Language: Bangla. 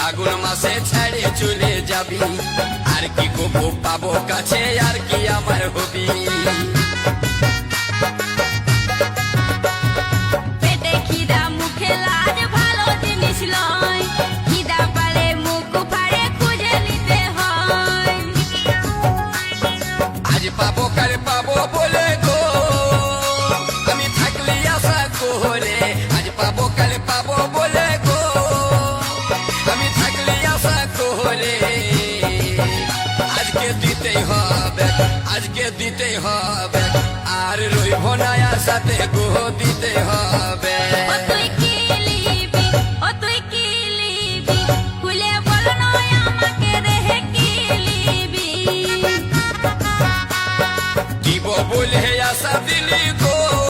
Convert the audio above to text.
ফাগুন মাসে ছেড়ে চলে যাবি, আর কি গো পাবো কাছে, আর কি আমার হবি। পেটে খিদা মুখে লাজ ভালো জিনিস লয়, খিদা পালে মুখ ফাড়ে খুঁজে নিতে হয়। আজ পাবো কাল পাবো বলে গো আমি থাকলি আশা করে, আজ পাবো কাল পাবো বলে গো আমি থাকলি আশা করে। আজকে দিতেই হবে, আজকে দিতেই হবে, আর রইব না আশাতে গো দিতে হবে।